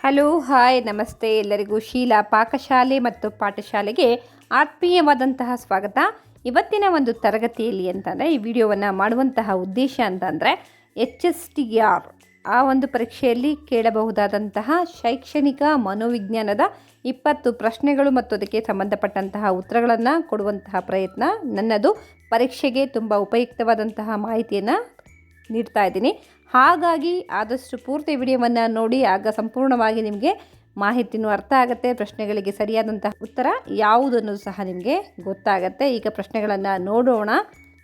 Hello hi ನಮಸ್ತೆ ಎಲ್ಲರಿಗೂ ಶೀಲಾ ಪಾಕಶಾಲೆ ಮತ್ತು ಪಾಠಶಾಲೆಗೆ ಆತ್ಮೀಯವಾದಂತಹ ಸ್ವಾಗತ. ಇವತ್ತಿನ ಒಂದು ತರಗತಿಯಲ್ಲಿ ಅಂತಂದರೆ ಈ ವಿಡಿಯೋವನ್ನು ಮಾಡುವಂತಹ ಉದ್ದೇಶ ಅಂತಂದರೆ HSTR ಆ ಒಂದು ಪರೀಕ್ಷೆಯಲ್ಲಿ ಕೇಳಬಹುದಾದಂತಹ ಶೈಕ್ಷಣಿಕ ಮನೋವಿಜ್ಞಾನದ 20 ಪ್ರಶ್ನೆಗಳು ಮತ್ತು ಅದಕ್ಕೆ ಸಂಬಂಧಪಟ್ಟಂತಹ ಉತ್ತರಗಳನ್ನು ಕೊಡುವಂತಹ ಪ್ರಯತ್ನ ನನ್ನದು. ಪರೀಕ್ಷೆಗೆ ತುಂಬ ಉಪಯುಕ್ತವಾದಂತಹ ಮಾಹಿತಿಯನ್ನು ನೀಡ್ತಾ ಇದ್ದೀನಿ. ಹಾಗಾಗಿ ಆದಷ್ಟು ಪೂರ್ತಿ ವಿಡಿಯೋವನ್ನು ನೋಡಿ, ಆಗ ಸಂಪೂರ್ಣವಾಗಿ ನಿಮಗೆ ಮಾಹಿತಿನೂ ಅರ್ಥ ಆಗುತ್ತೆ, ಪ್ರಶ್ನೆಗಳಿಗೆ ಸರಿಯಾದಂತಹ ಉತ್ತರ ಯಾವುದನ್ನು ಸಹ ನಿಮಗೆ ಗೊತ್ತಾಗುತ್ತೆ. ಈಗ ಪ್ರಶ್ನೆಗಳನ್ನು ನೋಡೋಣ.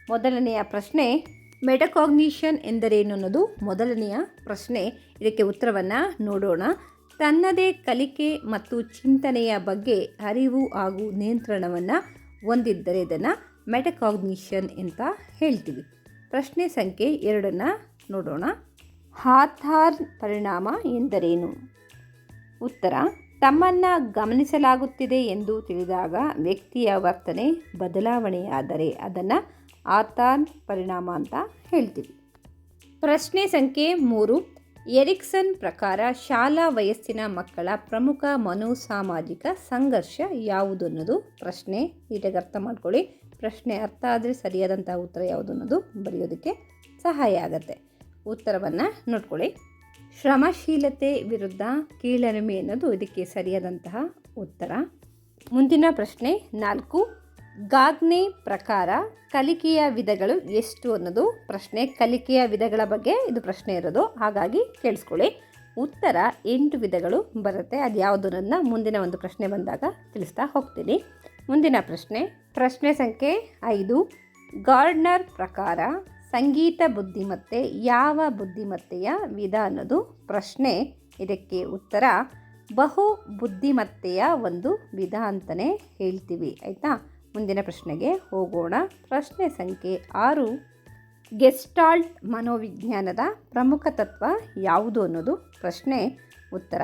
ಮೊದಲನೆಯ ಪ್ರಶ್ನೆ, ಮೆಟಕಾಗ್ನಿಷನ್ ಎಂದರೇನು ಅನ್ನೋದು ಮೊದಲನೆಯ ಪ್ರಶ್ನೆ. ಇದಕ್ಕೆ ಉತ್ತರವನ್ನು ನೋಡೋಣ. ತನ್ನದೇ ಕಲಿಕೆ ಮತ್ತು ಚಿಂತನೆಯ ಬಗ್ಗೆ ಅರಿವು ಹಾಗೂ ನಿಯಂತ್ರಣವನ್ನು ಹೊಂದಿದ್ದರೆ ಇದನ್ನು ಮೆಟಕಾಗ್ನಿಷನ್ ಅಂತ ಹೇಳ್ತೀವಿ. ಪ್ರಶ್ನೆ ಸಂಖ್ಯೆ 2 ನೋಡೋಣ. ಹಾಥಾರ್ನ್ ಪರಿಣಾಮ ಎಂದರೇನು? ಉತ್ತರ, ತಮ್ಮನ್ನು ಗಮನಿಸಲಾಗುತ್ತಿದೆ ಎಂದು ತಿಳಿದಾಗ ವ್ಯಕ್ತಿಯ ವರ್ತನೆ ಬದಲಾವಣೆಯಾದರೆ ಅದನ್ನು ಹಾಥಾರ್ನ್ ಪರಿಣಾಮ ಅಂತ ಹೇಳ್ತೀವಿ. ಪ್ರಶ್ನೆ ಸಂಖ್ಯೆ 3, ಎರಿಕ್ಸನ್ ಪ್ರಕಾರ ಶಾಲಾ ವಯಸ್ಸಿನ ಮಕ್ಕಳ ಪ್ರಮುಖ ಮನೋಸಾಮಾಜಿಕ ಸಂಘರ್ಷ ಯಾವುದು ಅನ್ನೋದು ಪ್ರಶ್ನೆ. ನೀಟಾಗಿ ಅರ್ಥ ಮಾಡ್ಕೊಳ್ಳಿ. ಪ್ರಶ್ನೆ ಅರ್ಥ ಆದರೆ ಸರಿಯಾದಂಥ ಉತ್ತರ ಯಾವುದು ಅನ್ನೋದು ಬರೆಯೋದಕ್ಕೆ ಸಹಾಯ ಆಗುತ್ತೆ. ಉತ್ತರವನ್ನು ನೋಡ್ಕೊಳ್ಳಿ. ಶ್ರಮಶೀಲತೆ ವಿರುದ್ಧ ಕೀಳರಿಮೆ ಅನ್ನೋದು ಇದಕ್ಕೆ ಸರಿಯಾದಂತಹ ಉತ್ತರ. ಮುಂದಿನ ಪ್ರಶ್ನೆ 4, ಗಾಗ್ನೆ ಪ್ರಕಾರ ಕಲಿಕೆಯ ವಿಧಗಳು ಎಷ್ಟು ಅನ್ನೋದು ಪ್ರಶ್ನೆ. ಕಲಿಕೆಯ ವಿಧಗಳ ಬಗ್ಗೆ ಇದು ಪ್ರಶ್ನೆ ಇರೋದು, ಹಾಗಾಗಿ ಕೇಳಿಸ್ಕೊಳ್ಳಿ. ಉತ್ತರ 8 ವಿಧಗಳು ಬರುತ್ತೆ. ಅದು ಯಾವುದನ್ನು ಮುಂದಿನ ಒಂದು ಪ್ರಶ್ನೆ ಬಂದಾಗ ತಿಳಿಸ್ತಾ ಹೋಗ್ತೀನಿ. ಮುಂದಿನ ಪ್ರಶ್ನೆ ಸಂಖ್ಯೆ 5, ಗಾರ್ಡ್ನರ್ ಪ್ರಕಾರ ಸಂಗೀತ ಬುದ್ಧಿಮತ್ತೆ ಯಾವ ಬುದ್ಧಿಮತ್ತೆಯ ವಿಧ ಅನ್ನೋದು ಪ್ರಶ್ನೆ. ಇದಕ್ಕೆ ಉತ್ತರ ಬಹು ಬುದ್ಧಿಮತ್ತೆಯ ಒಂದು ವಿಧ ಅಂತಲೇ ಹೇಳ್ತೀವಿ. ಆಯಿತಾ? ಮುಂದಿನ ಪ್ರಶ್ನೆಗೆ ಹೋಗೋಣ. ಪ್ರಶ್ನೆ ಸಂಖ್ಯೆ 6, ಗೆಸ್ಟಾಲ್ಟ್ ಮನೋವಿಜ್ಞಾನದ ಪ್ರಮುಖ ತತ್ವ ಯಾವುದು ಅನ್ನೋದು ಪ್ರಶ್ನೆ. ಉತ್ತರ,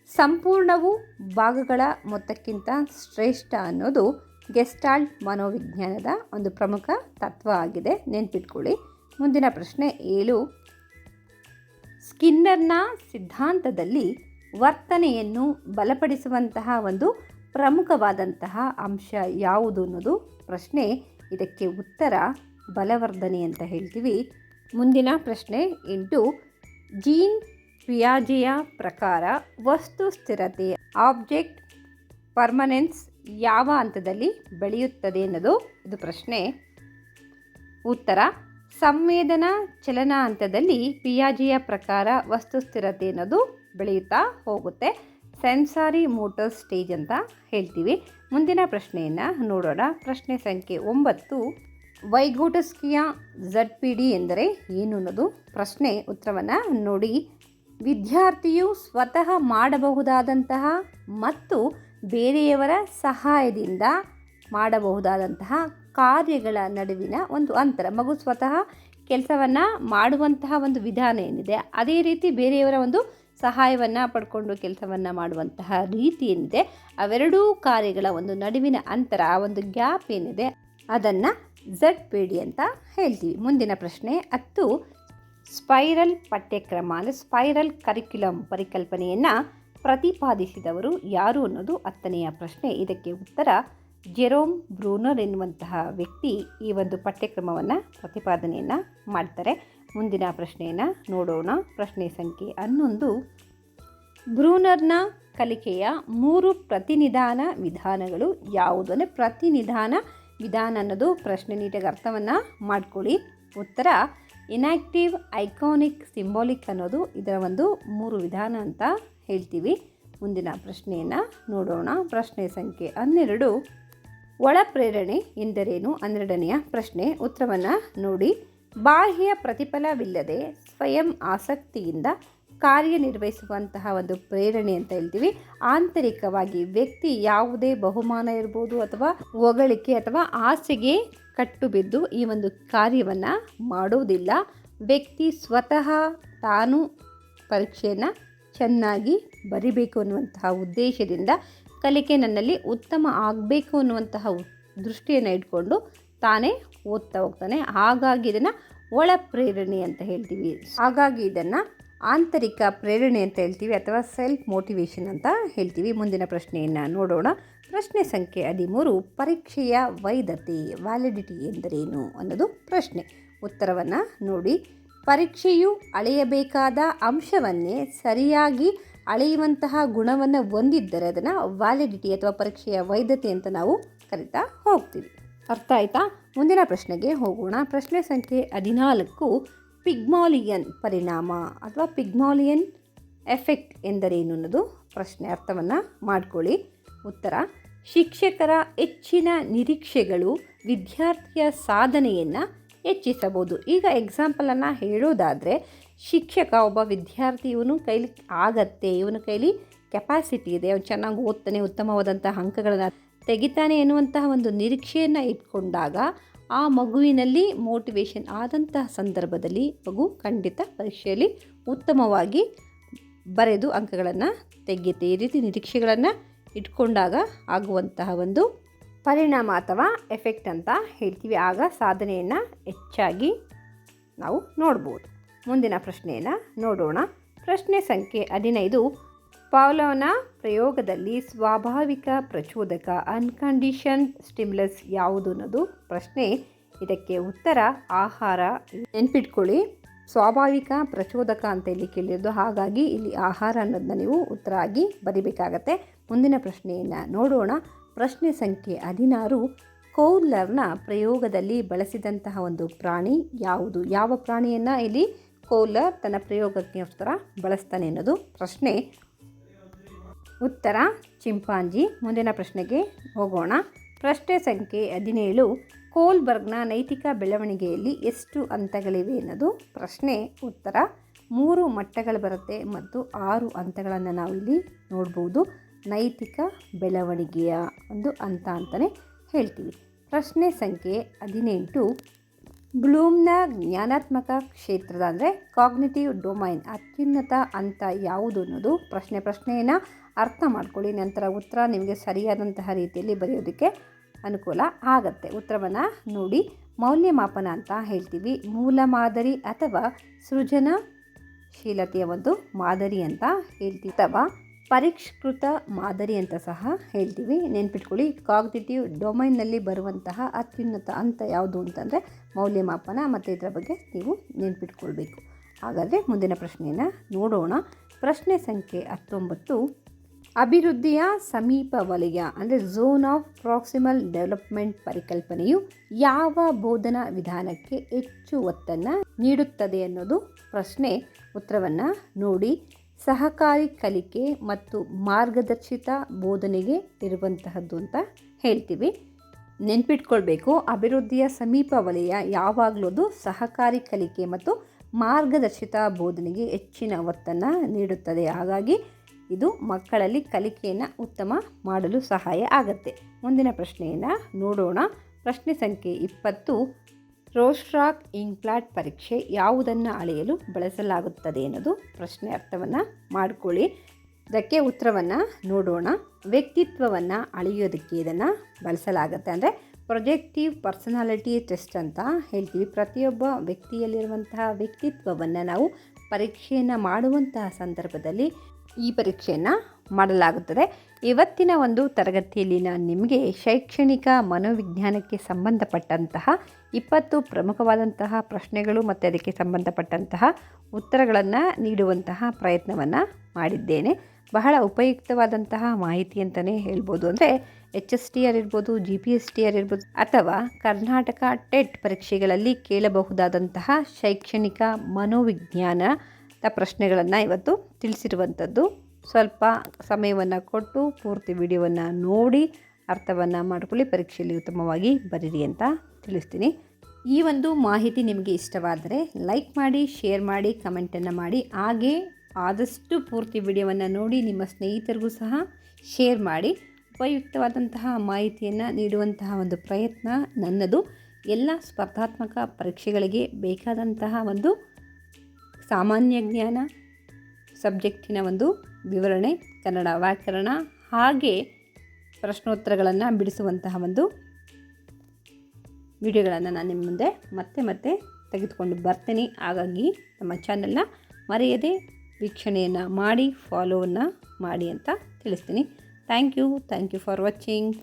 ಸಂಪೂರ್ಣವು ಭಾಗಗಳ ಮೊತ್ತಕ್ಕಿಂತ ಶ್ರೇಷ್ಠ ಅನ್ನೋದು ಗೆಸ್ಟಾಲ್ಟ್ ಮನೋವಿಜ್ಞಾನದ ಒಂದು ಪ್ರಮುಖ ತತ್ವ ಆಗಿದೆ, ನೆನ್ಪಿಟ್ಕೊಳ್ಳಿ. ಮುಂದಿನ ಪ್ರಶ್ನೆ 7, ಸ್ಕಿನ್ನರ್ನ ಸಿದ್ಧಾಂತದಲ್ಲಿ ವರ್ತನೆಯನ್ನು ಬಲಪಡಿಸುವಂತಹ ಒಂದು ಪ್ರಮುಖವಾದಂತಹ ಅಂಶ ಯಾವುದು ಅನ್ನೋದು ಪ್ರಶ್ನೆ. ಇದಕ್ಕೆ ಉತ್ತರ ಬಲವರ್ಧನೆ ಅಂತ ಹೇಳ್ತೀವಿ. ಮುಂದಿನ ಪ್ರಶ್ನೆ 8, ಜೀನ್ ಪಿಯಾಜೆಯ ಪ್ರಕಾರ ವಸ್ತು ಸ್ಥಿರತೆ ಆಬ್ಜೆಕ್ಟ್ ಪರ್ಮನೆನ್ಸ್ ಯಾವ ಹಂತದಲ್ಲಿ ಬೆಳೆಯುತ್ತದೆ ಅನ್ನೋದು ಇದು ಪ್ರಶ್ನೆ. ಉತ್ತರ, ಸಂವೇದನಾ ಚಲನಾ ಹಂತದಲ್ಲಿ ಪಿಯಾಜೆಯ ಪ್ರಕಾರ ವಸ್ತು ಸ್ಥಿರತೆ ಅನ್ನೋದು ಬೆಳೆಯುತ್ತಾ ಹೋಗುತ್ತೆ. ಸೆನ್ಸಾರಿ ಮೋಟರ್ ಸ್ಟೇಜ್ ಅಂತ ಹೇಳ್ತೀವಿ. ಮುಂದಿನ ಪ್ರಶ್ನೆಯನ್ನು ನೋಡೋಣ. ಪ್ರಶ್ನೆ ಸಂಖ್ಯೆ 9, ವೈಗೋಟಸ್ಕಿಯ ZPD ಎಂದರೆ ಏನು ಅನ್ನೋದು ಪ್ರಶ್ನೆ. ಉತ್ತರವನ್ನು ನೋಡಿ. ವಿದ್ಯಾರ್ಥಿಯು ಸ್ವತಃ ಮಾಡಬಹುದಾದಂತಹ ಮತ್ತು ಬೇರೆಯವರ ಸಹಾಯದಿಂದ ಮಾಡಬಹುದಾದಂತಹ ಕಾರ್ಯಗಳ ನಡುವಿನ ಒಂದು ಅಂತರ. ಮಗು ಸ್ವತಃ ಕೆಲಸವನ್ನು ಮಾಡುವಂತಹ ಒಂದು ವಿಧಾನ ಏನಿದೆ, ಅದೇ ರೀತಿ ಬೇರೆಯವರ ಒಂದು ಸಹಾಯವನ್ನು ಪಡ್ಕೊಂಡು ಕೆಲಸವನ್ನು ಮಾಡುವಂತಹ ರೀತಿ ಏನಿದೆ, ಅವೆರಡೂ ಕಾರ್ಯಗಳ ಒಂದು ನಡುವಿನ ಅಂತರ, ಆ ಒಂದು ಗ್ಯಾಪ್ ಏನಿದೆ, ಅದನ್ನು ZPD ಅಂತ ಹೇಳ್ತೀವಿ. ಮುಂದಿನ ಪ್ರಶ್ನೆ 10, ಸ್ಪೈರಲ್ ಪಠ್ಯಕ್ರಮ ಅಂದರೆ ಸ್ಪೈರಲ್ ಕರಿಕ್ಯುಲಮ್ ಪರಿಕಲ್ಪನೆಯನ್ನು ಪ್ರತಿಪಾದಿಸಿದವರು ಯಾರು ಅನ್ನೋದು 10ನೆಯ ಪ್ರಶ್ನೆ. ಇದಕ್ಕೆ ಉತ್ತರ ಜೆರೋಮ್ ಬ್ರೂನರ್ ಎನ್ನುವಂತಹ ವ್ಯಕ್ತಿ ಈ ಒಂದು ಪಠ್ಯಕ್ರಮವನ್ನು ಪ್ರತಿಪಾದನೆಯನ್ನು ಮಾಡ್ತಾರೆ. ಮುಂದಿನ ಪ್ರಶ್ನೆಯನ್ನು ನೋಡೋಣ. ಪ್ರಶ್ನೆ ಸಂಖ್ಯೆ 11, ಬ್ರೂನರ್ನ ಕಲಿಕೆಯ 3 ಪ್ರತಿನಿಧಾನ ವಿಧಾನಗಳು ಯಾವುದು? ಅಂದರೆ ಪ್ರತಿನಿಧಾನ ವಿಧಾನ ಅನ್ನೋದು ಪ್ರಶ್ನೆ. ನೀಟಾಗಿ ಅರ್ಥವನ್ನು ಮಾಡ್ಕೊಳ್ಳಿ. ಉತ್ತರ, ಇನ್ಯಾಕ್ಟಿವ್, ಐಕಾನಿಕ್, ಸಿಂಬಾಲಿಕ್ ಅನ್ನೋದು ಇದರ ಒಂದು 3 ವಿಧಾನ ಅಂತ ಹೇಳ್ತೀವಿ. ಮುಂದಿನ ಪ್ರಶ್ನೆಯನ್ನು ನೋಡೋಣ. ಪ್ರಶ್ನೆ ಸಂಖ್ಯೆ 12, ಒಳ ಪ್ರೇರಣೆ ಎಂದರೇನು? 12ನೆಯ ಪ್ರಶ್ನೆ. ಉತ್ತರವನ್ನು ನೋಡಿ. ಬಾಹ್ಯ ಪ್ರತಿಫಲವಿಲ್ಲದೆ ಸ್ವಯಂ ಆಸಕ್ತಿಯಿಂದ ಕಾರ್ಯನಿರ್ವಹಿಸುವಂತಹ ಒಂದು ಪ್ರೇರಣೆ ಅಂತ ಹೇಳ್ತೀವಿ. ಆಂತರಿಕವಾಗಿ ವ್ಯಕ್ತಿ ಯಾವುದೇ ಬಹುಮಾನ ಇರ್ಬೋದು ಅಥವಾ ಹೊಗಳಿಕೆ ಅಥವಾ ಆಸೆಗೆ ಕಟ್ಟುಬಿದ್ದು ಈ ಒಂದು ಕಾರ್ಯವನ್ನು ಮಾಡೋದಿಲ್ಲ. ವ್ಯಕ್ತಿ ಸ್ವತಃ ತಾನು ಪರೀಕ್ಷೆಯನ್ನು ಚೆನ್ನಾಗಿ ಬರಿಬೇಕು ಅನ್ನುವಂತಹ ಉದ್ದೇಶದಿಂದ, ಕಲಿಕೆ ನನ್ನಲ್ಲಿ ಉತ್ತಮ ಆಗಬೇಕು ಅನ್ನುವಂತಹ ದೃಷ್ಟಿಯನ್ನು ಇಟ್ಕೊಂಡು ತಾನೇ ಓದ್ತಾ ಹೋಗ್ತಾನೆ. ಹಾಗಾಗಿ ಇದನ್ನು ಒಳ ಪ್ರೇರಣೆ ಅಂತ ಹೇಳ್ತೀವಿ. ಹಾಗಾಗಿ ಇದನ್ನು ಆಂತರಿಕ ಪ್ರೇರಣೆ ಅಂತ ಹೇಳ್ತೀವಿ ಅಥವಾ ಸೆಲ್ಫ್ ಮೋಟಿವೇಶನ್ ಅಂತ ಹೇಳ್ತೀವಿ. ಮುಂದಿನ ಪ್ರಶ್ನೆಯನ್ನು ನೋಡೋಣ. ಪ್ರಶ್ನೆ ಸಂಖ್ಯೆ 13, ಪರೀಕ್ಷೆಯ ವೈಧತೆ ವ್ಯಾಲಿಡಿಟಿ ಎಂದರೇನು ಅನ್ನೋದು ಪ್ರಶ್ನೆ. ಉತ್ತರವನ್ನು ನೋಡಿ. ಪರೀಕ್ಷೆಯು ಅಳೆಯಬೇಕಾದ ಅಂಶವನ್ನೇ ಸರಿಯಾಗಿ ಅಳೆಯುವಂತಹ ಗುಣವನ್ನು ಹೊಂದಿದ್ದರೆ ಅದನ್ನು ವ್ಯಾಲಿಡಿಟಿ ಅಥವಾ ಪರೀಕ್ಷೆಯ ವೈಧತೆ ಅಂತ ನಾವು ಕರಿತಾ ಹೋಗ್ತೀವಿ. ಅರ್ಥ ಆಯ್ತಾ? ಮುಂದಿನ ಪ್ರಶ್ನೆಗೆ ಹೋಗೋಣ. ಪ್ರಶ್ನೆ ಸಂಖ್ಯೆ 14, ಪಿಗ್ಮಾಲಿಯನ್ ಪರಿಣಾಮ ಅಥವಾ ಪಿಗ್ಮಾಲಿಯನ್ ಎಫೆಕ್ಟ್ ಎಂದರೇನು ಅನ್ನೋದು ಪ್ರಶ್ನೆ. ಅರ್ಥವನ್ನು ಮಾಡ್ಕೊಳ್ಳಿ. ಉತ್ತರ: ಶಿಕ್ಷಕರ ಹೆಚ್ಚಿನ ನಿರೀಕ್ಷೆಗಳು ವಿದ್ಯಾರ್ಥಿಯ ಸಾಧನೆಯನ್ನು ಹೆಚ್ಚಿಸಬಹುದು. ಈಗ ಎಕ್ಸಾಂಪಲನ್ನು ಹೇಳೋದಾದರೆ, ಶಿಕ್ಷಕ ಒಬ್ಬ ವಿದ್ಯಾರ್ಥಿ ಇವನು ಕೈಲಿ ಆಗತ್ತೆ, ಇವನ ಕೈಲಿ ಕೆಪಾಸಿಟಿ ಇದೆ, ಅವನು ಚೆನ್ನಾಗಿ ಓದ್ತಾನೆ, ಉತ್ತಮವಾದಂತಹ ಅಂಕಗಳನ್ನು ತೆಗಿತಾನೆ ಎನ್ನುವಂತಹ ಒಂದು ನಿರೀಕ್ಷೆಯನ್ನು ಇಟ್ಕೊಂಡಾಗ ಆ ಮಗುವಿನಲ್ಲಿ ಮೋಟಿವೇಶನ್ ಆದಂತಹ ಸಂದರ್ಭದಲ್ಲಿ ಮಗು ಖಂಡಿತ ಪರೀಕ್ಷೆಯಲ್ಲಿ ಉತ್ತಮವಾಗಿ ಬರೆದು ಅಂಕಗಳನ್ನು ತೆಗೆಯುತ್ತೆ. ಈ ರೀತಿ ನಿರೀಕ್ಷೆಗಳನ್ನು ಇಟ್ಕೊಂಡಾಗ ಆಗುವಂತಹ ಒಂದು ಪರಿಣಾಮ ಅಥವಾ ಎಫೆಕ್ಟ್ ಅಂತ ಹೇಳ್ತೀವಿ. ಆಗ ಸಾಧನೆಯನ್ನು ಹೆಚ್ಚಾಗಿ ನಾವು ನೋಡ್ಬೋದು. ಮುಂದಿನ ಪ್ರಶ್ನೆಯನ್ನು ನೋಡೋಣ. ಪ್ರಶ್ನೆ ಸಂಖ್ಯೆ 15, ಪಾವ್ಲೋವ್ನ ಪ್ರಯೋಗದಲ್ಲಿ ಸ್ವಾಭಾವಿಕ ಪ್ರಚೋದಕ ಅನ್ಕಂಡೀಷನ್ ಸ್ಟಿಮ್ಯುಲಸ್ ಯಾವುದು ಅನ್ನೋದು ಪ್ರಶ್ನೆ. ಇದಕ್ಕೆ ಉತ್ತರ ಆಹಾರ. ನೆನ್ಪಿಟ್ಕೊಳ್ಳಿ, ಸ್ವಾಭಾವಿಕ ಪ್ರಚೋದಕ ಅಂತ ಇಲ್ಲಿ ಕೇಳಿರೋದು, ಹಾಗಾಗಿ ಇಲ್ಲಿ ಆಹಾರ ಅನ್ನೋದನ್ನ ನೀವು ಉತ್ತರ ಆಗಿ ಬರಿಬೇಕಾಗತ್ತೆ. ಮುಂದಿನ ಪ್ರಶ್ನೆಯನ್ನು ನೋಡೋಣ. ಪ್ರಶ್ನೆ ಸಂಖ್ಯೆ 16, ಕೌಲರ್ನ ಪ್ರಯೋಗದಲ್ಲಿ ಬಳಸಿದಂತಹ ಒಂದು ಪ್ರಾಣಿ ಯಾವುದು? ಯಾವ ಪ್ರಾಣಿಯನ್ನು ಇಲ್ಲಿ ಕೌಲರ್ ತನ್ನ ಪ್ರಯೋಗಕ್ಕೋಸ್ಕರ ಬಳಸ್ತಾನೆ ಅನ್ನೋದು ಪ್ರಶ್ನೆ. ಉತ್ತರ ಚಿಂಪಾಂಜಿ. ಮುಂದಿನ ಪ್ರಶ್ನೆಗೆ ಹೋಗೋಣ. ಪ್ರಶ್ನೆ ಸಂಖ್ಯೆ 17, ಕೋಲ್ಬರ್ಗ್ನ ನೈತಿಕ ಬೆಳವಣಿಗೆಯಲ್ಲಿ ಎಷ್ಟು ಹಂತಗಳಿವೆ ಅನ್ನೋದು ಪ್ರಶ್ನೆ. ಉತ್ತರ 3 ಮಟ್ಟಗಳು ಬರುತ್ತೆ ಮತ್ತು 6 ಹಂತಗಳನ್ನು ನಾವಿಲ್ಲಿ ನೋಡ್ಬೋದು. ನೈತಿಕ ಬೆಳವಣಿಗೆಯ ಒಂದು ಹಂತ ಅಂತಲೇ ಹೇಳ್ತೀವಿ. ಪ್ರಶ್ನೆ ಸಂಖ್ಯೆ 18, ಬ್ಲೂಮ್ನ ಜ್ಞಾನಾತ್ಮಕ ಕ್ಷೇತ್ರದ ಅಂದರೆ ಕಾಗ್ನಿಟಿವ್ ಡೊಮೈನ್ ಅತ್ಯುನ್ನತ ಹಂತ ಯಾವುದು ಅನ್ನೋದು ಪ್ರಶ್ನೆ. ಪ್ರಶ್ನೆಯನ್ನು ಅರ್ಥ ಮಾಡ್ಕೊಳ್ಳಿ, ನಂತರ ಉತ್ತರ ನಿಮಗೆ ಸರಿಯಾದಂತಹ ರೀತಿಯಲ್ಲಿ ಬರೆಯೋದಕ್ಕೆ ಅನುಕೂಲ ಆಗತ್ತೆ. ಉತ್ತರವನ್ನು ನೋಡಿ. ಮೌಲ್ಯಮಾಪನ ಅಂತ ಹೇಳ್ತೀವಿ. ಮೂಲ ಮಾದರಿ ಅಥವಾ ಸೃಜನಶೀಲತೆಯ ಒಂದು ಮಾದರಿ ಅಂತ ಹೇಳ್ತೀವಿ, ಅಥವಾ ಪರಿಷ್ಕೃತ ಮಾದರಿ ಅಂತ ಸಹ ಹೇಳ್ತೀವಿ. ನೆನ್ಪಿಟ್ಕೊಳ್ಳಿ, ಕಾಗ್ನಿಟಿವ್ ಡೊಮೈನ್ನಲ್ಲಿ ಬರುವಂತಹ ಅತ್ಯುನ್ನತ ಹಂತ ಯಾವುದು ಅಂತಂದರೆ ಮೌಲ್ಯಮಾಪನ, ಮತ್ತು ಇದರ ಬಗ್ಗೆ ನೀವು ನೆನ್ಪಿಟ್ಕೊಳ್ಬೇಕು. ಹಾಗಾದರೆ ಮುಂದಿನ ಪ್ರಶ್ನೆಯನ್ನು ನೋಡೋಣ. ಪ್ರಶ್ನೆ ಸಂಖ್ಯೆ 19, ಅಭಿವೃದ್ಧಿಯ ಸಮೀಪ ವಲಯ ಅಂದರೆ ಝೋನ್ ಆಫ್ ಪ್ರಾಕ್ಸಿಮಲ್ ಡೆವಲಪ್ಮೆಂಟ್ ಪರಿಕಲ್ಪನೆಯು ಯಾವ ಬೋಧನಾ ವಿಧಾನಕ್ಕೆ ಹೆಚ್ಚು ಒತ್ತನ್ನು ನೀಡುತ್ತದೆ ಅನ್ನೋದು ಪ್ರಶ್ನೆ. ಉತ್ತರವನ್ನು ನೋಡಿ. ಸಹಕಾರಿ ಕಲಿಕೆ ಮತ್ತು ಮಾರ್ಗದರ್ಶಿತ ಬೋಧನೆಗೆ ಇರುವಂತಹದ್ದು ಅಂತ ಹೇಳ್ತೀವಿ. ನೆನ್ಪಿಟ್ಕೊಳ್ಬೇಕು, ಅಭಿವೃದ್ಧಿಯ ಸಮೀಪ ವಲಯ ಯಾವಾಗಲೂ ಸಹಕಾರಿ ಕಲಿಕೆ ಮತ್ತು ಮಾರ್ಗದರ್ಶಿತ ಬೋಧನೆಗೆ ಹೆಚ್ಚಿನ ಒತ್ತನ್ನು ನೀಡುತ್ತದೆ. ಹಾಗಾಗಿ ಇದು ಮಕ್ಕಳಲ್ಲಿ ಕಲಿಕೆಯನ್ನು ಉತ್ತಮ ಮಾಡಲು ಸಹಾಯ ಆಗುತ್ತೆ. ಮುಂದಿನ ಪ್ರಶ್ನೆಯನ್ನು ನೋಡೋಣ. ಪ್ರಶ್ನೆ ಸಂಖ್ಯೆ 20, ರೋಸ್ಟ್ರಾಕ್ ಇಂಪ್ಲಾಟ್ ಪರೀಕ್ಷೆ ಯಾವುದನ್ನು ಅಳೆಯಲು ಬಳಸಲಾಗುತ್ತದೆ ಅನ್ನೋದು ಪ್ರಶ್ನೆ. ಅರ್ಥವನ್ನು ಮಾಡಿಕೊಳ್ಳಿ. ಇದಕ್ಕೆ ಉತ್ತರವನ್ನು ನೋಡೋಣ. ವ್ಯಕ್ತಿತ್ವವನ್ನು ಅಳೆಯೋದಕ್ಕೆ ಇದನ್ನು ಬಳಸಲಾಗುತ್ತೆ. ಅಂದರೆ ಪ್ರೊಜೆಕ್ಟಿವ್ ಪರ್ಸನಾಲಿಟಿ ಟೆಸ್ಟ್ ಅಂತ ಹೇಳ್ತೀವಿ. ಪ್ರತಿಯೊಬ್ಬ ವ್ಯಕ್ತಿಯಲ್ಲಿರುವಂತಹ ವ್ಯಕ್ತಿತ್ವವನ್ನು ನಾವು ಪರೀಕ್ಷೆಯನ್ನು ಮಾಡುವಂತಹ ಸಂದರ್ಭದಲ್ಲಿ ಈ ಪರೀಕ್ಷೆಯನ್ನು ಮಾಡಲಾಗುತ್ತದೆ. ಇವತ್ತಿನ ಒಂದು ತರಗತಿಯಲ್ಲಿ ನಾನು ನಿಮಗೆ ಶೈಕ್ಷಣಿಕ ಮನೋವಿಜ್ಞಾನಕ್ಕೆ ಸಂಬಂಧಪಟ್ಟಂತಹ 20 ಪ್ರಮುಖವಾದಂತಹ ಪ್ರಶ್ನೆಗಳು ಮತ್ತು ಅದಕ್ಕೆ ಸಂಬಂಧಪಟ್ಟಂತಹ ಉತ್ತರಗಳನ್ನು ನೀಡುವಂತಹ ಪ್ರಯತ್ನವನ್ನು ಮಾಡಿದ್ದೇನೆ. ಬಹಳ ಉಪಯುಕ್ತವಾದಂತಹ ಮಾಹಿತಿ ಅಂತಲೇ ಹೇಳ್ಬೋದು. ಅಂದರೆ HSTR ಇರ್ಬೋದು, GPSTR ಇರ್ಬೋದು, ಅಥವಾ ಕರ್ನಾಟಕ ಟೆಟ್ ಪರೀಕ್ಷೆಗಳಲ್ಲಿ ಕೇಳಬಹುದಾದಂತಹ ಶೈಕ್ಷಣಿಕ ಮನೋವಿಜ್ಞಾನದ ಪ್ರಶ್ನೆಗಳನ್ನು ಇವತ್ತು ತಿಳಿಸಿರುವಂಥದ್ದು. ಸ್ವಲ್ಪ ಸಮಯವನ್ನು ಕೊಟ್ಟು ಪೂರ್ತಿ ವಿಡಿಯೋವನ್ನು ನೋಡಿ ಅರ್ಥವನ್ನು ಮಾಡಿಕೊಳ್ಳಿ, ಪರೀಕ್ಷೆಯಲ್ಲಿ ಉತ್ತಮವಾಗಿ ಬರೀರಿ ಅಂತ ತಿಳಿಸ್ತೀನಿ. ಈ ಒಂದು ಮಾಹಿತಿ ನಿಮಗೆ ಇಷ್ಟವಾದರೆ ಲೈಕ್ ಮಾಡಿ, ಶೇರ್ ಮಾಡಿ, ಕಮೆಂಟನ್ನು ಮಾಡಿ. ಹಾಗೆ ಆದಷ್ಟು ಪೂರ್ತಿ ವಿಡಿಯೋವನ್ನು ನೋಡಿ ನಿಮ್ಮ ಸ್ನೇಹಿತರಿಗೂ ಸಹ ಶೇರ್ ಮಾಡಿ. ಉಪಯುಕ್ತವಾದಂತಹ ಮಾಹಿತಿಯನ್ನು ನೀಡುವಂತಹ ಒಂದು ಪ್ರಯತ್ನ ನನ್ನದು. ಎಲ್ಲ ಸ್ಪರ್ಧಾತ್ಮಕ ಪರೀಕ್ಷೆಗಳಿಗೆ ಬೇಕಾದಂತಹ ಒಂದು ಸಾಮಾನ್ಯ ಜ್ಞಾನ, ಸಬ್ಜೆಕ್ಟಿನ ಒಂದು ವಿವರಣೆ, ಕನ್ನಡ ವ್ಯಾಕರಣ, ಹಾಗೆ ಪ್ರಶ್ನೋತ್ತರಗಳನ್ನು ಬಿಡಿಸುವಂತಹ ಒಂದು ವಿಡಿಯೋಗಳನ್ನು ನಾನು ನಿಮ್ಮ ಮುಂದೆ ಮತ್ತೆ ತೆಗೆದುಕೊಂಡು ಬರ್ತೀನಿ. ಹಾಗಾಗಿ ನಮ್ಮ ಚಾನಲ್ನ ಮರೆಯದೆ ವೀಕ್ಷಣೆಯನ್ನು ಮಾಡಿ ಫಾಲೋವನ್ನು ಮಾಡಿ ಅಂತ ತಿಳಿಸ್ತೀನಿ. Thank you for watching.